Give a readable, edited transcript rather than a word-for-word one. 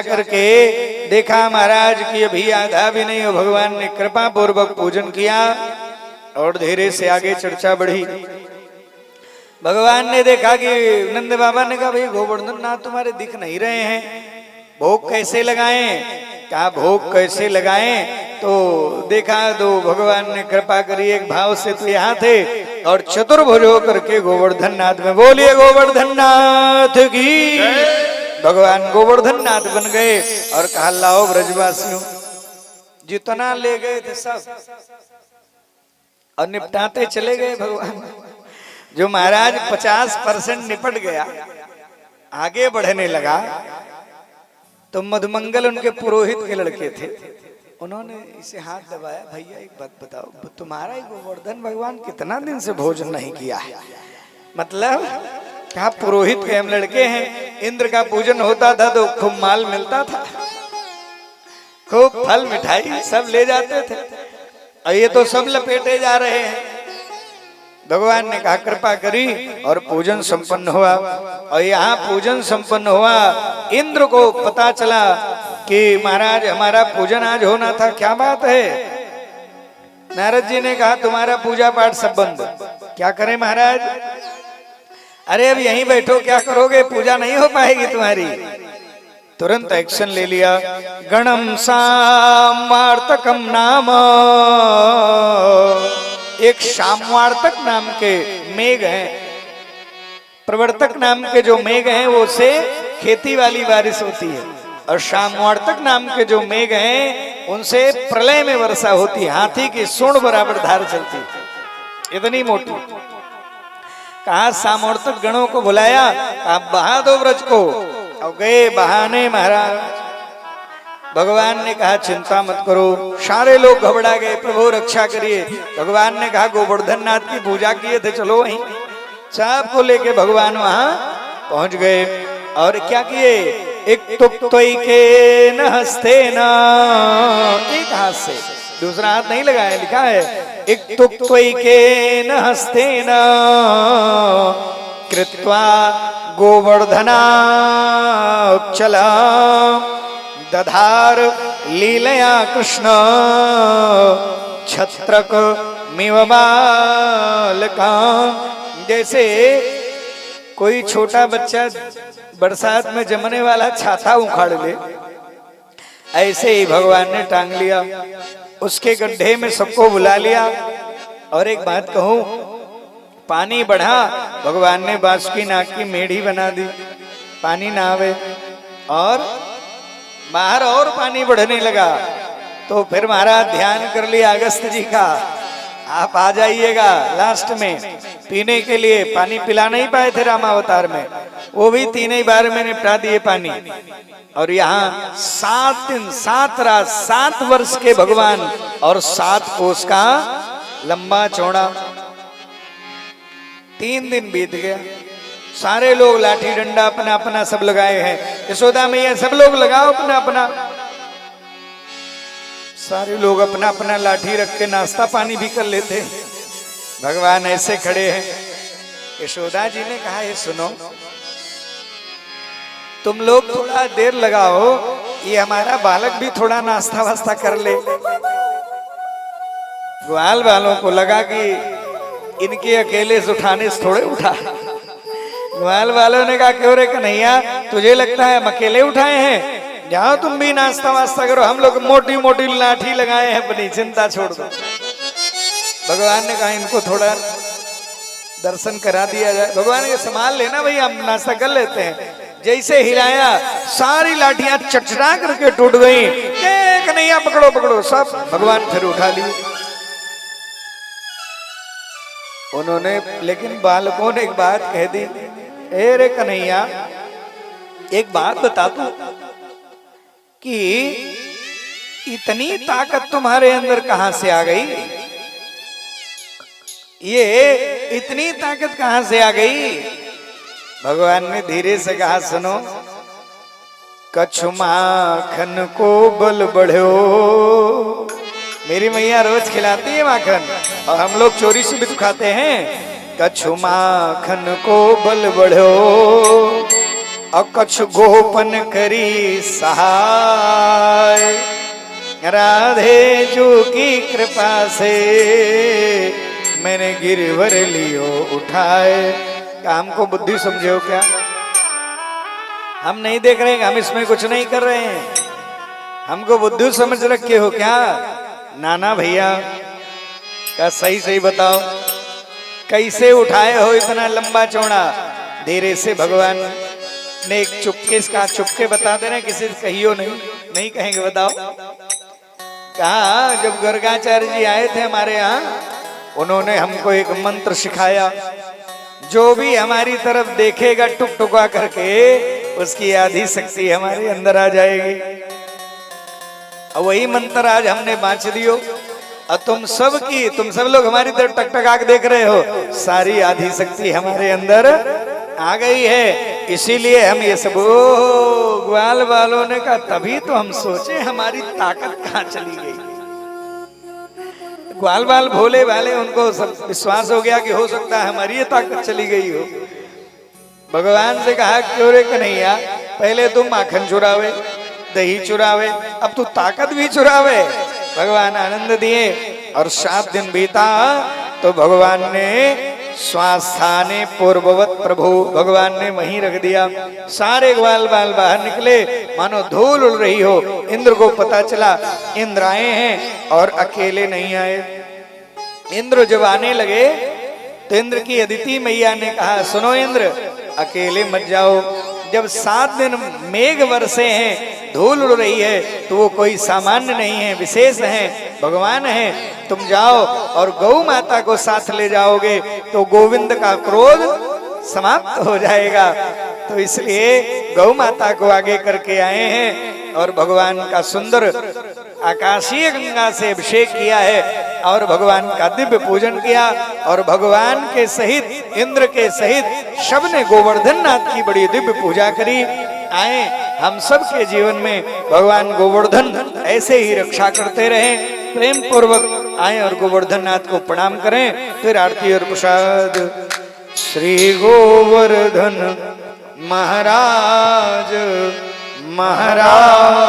करके देखा महाराज कि अभी आधा भी नहीं हो, भगवान ने कृपा पूर्वक पूजन किया और धीरे से आगे चर्चा बढ़ी। भगवान ने देखा कि नंद बाबा ने कहा भाई गोवर्धन नाथ तुम्हारे दिख नहीं रहे हैं, भोग कैसे लगाएं? कहा भोग कैसे लगाएं? तो देखा तो भगवान ने कृपा करी, एक भाव से तो यहाँ थे और चतुर्भुज होकर के गोवर्धन नाथ में, बोलिए गोवर्धन नाथ की, भगवान गोवर्धन नाथ बन गए और कहा लाओ ब्रजवासियों, जितना ले गए थे सब और निपटाते चले गए भगवान। जो महाराज 50% निपट गया, आगे बढ़ने लगा, तो मधुमंगल उनके पुरोहित के लड़के थे, उन्होंने इसे हाथ दबाया, भैया एक बात बताओ, तुम्हारा ही गोवर्धन भगवान कितना दिन से भोजन नहीं किया है? मतलब कहा पुरोहित के हम लड़के हैं, इंद्र का पूजन होता था तो खूब माल मिलता था, खूब फल मिठाई सब ले जाते थे, और ये तो सब लपेटे जा रहे हैं। भगवान ने कहा कृपा करी और पूजन संपन्न हुआ। और यहाँ पूजन संपन्न हुआ, इंद्र को पता चला कि महाराज हमारा पूजन आज होना था, क्या बात है? नारद जी ने कहा तुम्हारा पूजा पाठ सब बंद। क्या करें महाराज? अरे अब यहीं बैठो, क्या करोगे? पूजा नहीं हो पाएगी तुम्हारी। तुरंत एक्शन ले लिया। गणम सामवार्तकम नाम, एक शामवार्तक नाम के मेघ हैं, प्रवर्तक नाम के जो मेघ हैं वो से खेती वाली बारिश होती है, और शामवार्तक नाम के जो मेघ हैं उनसे प्रलय में वर्षा होती है, हाथी की सूंड बराबर धार चलती है, इतनी मोटी। कहा सामवार्तक गणों को बुलाया, आप बहा दो ब्रज को, और गए बहाने महाराज। भगवान ने कहा चिंता मत करो, सारे लोग घबरा गए, प्रभु रक्षा करिए। भगवान ने कहा गोवर्धन नाथ की पूजा किए थे, चलो वहीं। सबको लेके भगवान वहां पहुंच गए और क्या किए? एक तुक्त्वैके न हस्तेन, एक हाथ से, दूसरा हाथ नहीं लगाया, लिखा है एक तुक्त्वैके न हस्तेन कृत्वा गोवर्धना चला दधार लीलया कृष्ण छत्रक मिव बालका। जैसे कोई छोटा बच्चा बरसात में जमने वाला छाता उखाड़ ले, ऐसे ही भगवान ने टांग लिया, उसके गड्ढे में सबको बुला लिया। और एक बात कहूं, पानी बढ़ा, भगवान ने बांसुकी नाग की मेढ़ी बना दी, पानी ना आवे, और बाहर और पानी बढ़ने लगा। तो फिर महाराज ध्यान कर लिया अगस्त जी का, आप आ जाइएगा लास्ट में पीने के लिए। पानी पिला नहीं पाए थे रामावतार में, वो भी 3 बार में निपटा दिए पानी। और यहाँ 7 दिन 7 रात 7 वर्ष के भगवान और 7 कोस का लंबा चौड़ा। 3 दिन बीत गया, सारे लोग लाठी डंडा अपना अपना सब लगाए हैं, यशोदा मैया सब लोग लगाओ अपना अपना। सारे लोग अपना अपना लाठी रख के नाश्ता पानी भी कर लेते, भगवान ऐसे खड़े हैं। यशोदा जी ने कहा ये सुनो, तुम लोग थोड़ा देर लगाओ, ये हमारा बालक भी थोड़ा नाश्ता वास्ता कर ले। ग्वाल वालों को लगा कि इनके अकेले से उठाने से थोड़े उठा। ग्वाल वालों ने कहा क्यों रे कन्हैया, तुझे लगता है हम अकेले उठाए हैं? जाओ तुम भी नाश्ता वास्ता करो, हम लोग मोटी मोटी लाठी लगाए हैं अपनी, चिंता छोड़ दो। भगवान ने कहा इनको थोड़ा दर्शन करा दिया जाए। भगवान ने संभाल लेना भाई, हम नाश्ता कर लेते हैं। जैसे हिलाया, सारी लाठियां चटचटा करके टूट गई। कन्हैया पकड़ो पकड़ो, सब भगवान फिर उठा लिए उन्होंने। लेकिन बालकों ने एक बात कह दी, ए रे कन्हैया एक बात बता तू कि इतनी ताकत तुम्हारे अंदर कहां से आ गई? ये इतनी ताकत कहां से आ गई? भगवान ने धीरे से कहा सुनो, कछु माखन को बल बढ़ो। मेरी मैया रोज खिलाती है माखन, और हम लोग चोरी से भी खाते हैं। कछु माखन को बल बढ़ो अकछ गोपन करी सहाय, राधे जो की कृपा से मैंने गिरवर लियो उठाए। हमको बुद्धि समझे हो क्या? हम नहीं देख रहे हैं, हम इसमें कुछ नहीं कर रहे हैं, हमको बुद्धि समझ रखे हो क्या? नाना भैया का सही सही बताओ, कैसे उठाए हो इतना लंबा चौड़ा? धीरे से भगवान ने एक चुपके का चुपके बता दे रहे, किसी से कहियो नहीं कहेंगे, बताओ। कहा जब गर्गाचार्य जी आए थे हमारे यहाँ, उन्होंने हमको एक मंत्र सिखाया, जो भी हमारी तरफ देखेगा टुक टुका करके उसकी आधी शक्ति हमारे अंदर आ जाएगी। और वही मंत्र आज हमने बांच दियो, और तुम सब लोग हमारी तरफ टकटका के देख रहे हो, सारी आधी शक्ति हमारे अंदर आ गई है। इसीलिए हम ये सब ग्वाल वालों ने कहा, तभी तो हम सोचे हमारी ताकत कहाँ चली गई। ग्वाल बाल भोले वाले, उनको सब विश्वास हो गया कि हो सकता है हमारी ये ताकत चली गई हो। भगवान से कहा, क्यों रे कन्हैया, पहले तुम माखन चुरावे, दही चुरावे, अब तू ताकत भी चुरावे। भगवान आनंद दिए और 7 दिन बीता तो भगवान ने स्वास्थाने पूर्ववत प्रभु, भगवान ने वहीं रख दिया। सारे ग्वाल बाल बाहर निकले, मानो धूल उड़ रही हो। इंद्र को पता चला इंद्र आए हैं, और अकेले नहीं आए। इंद्र जब आने लगे तो इंद्र की अदिति मैया ने कहा, सुनो इंद्र, अकेले मत जाओ। जब 7 दिन मेघ वर्षे हैं, धूल उड़ रही है, तो वो कोई सामान्य नहीं है, विशेष है, भगवान है। तुम जाओ और गौ माता को साथ ले जाओगे तो गोविंद का क्रोध समाप्त हो जाएगा। तो इसलिए गौ माता को आगे करके आए हैं और भगवान का सुंदर आकाशीय गंगा से अभिषेक किया है और भगवान का दिव्य पूजन किया। और भगवान के सहित, इंद्र के सहित सबने गोवर्धन नाथ की बड़ी दिव्य पूजा करी। आए हम सब के जीवन में भगवान गोवर्धन ऐसे ही रक्षा करते रहे। प्रेम पूर्वक आए और गोवर्धन नाथ को प्रणाम करें। फिर आरती और प्रसाद। श्री गोवर्धन महाराज महाराज।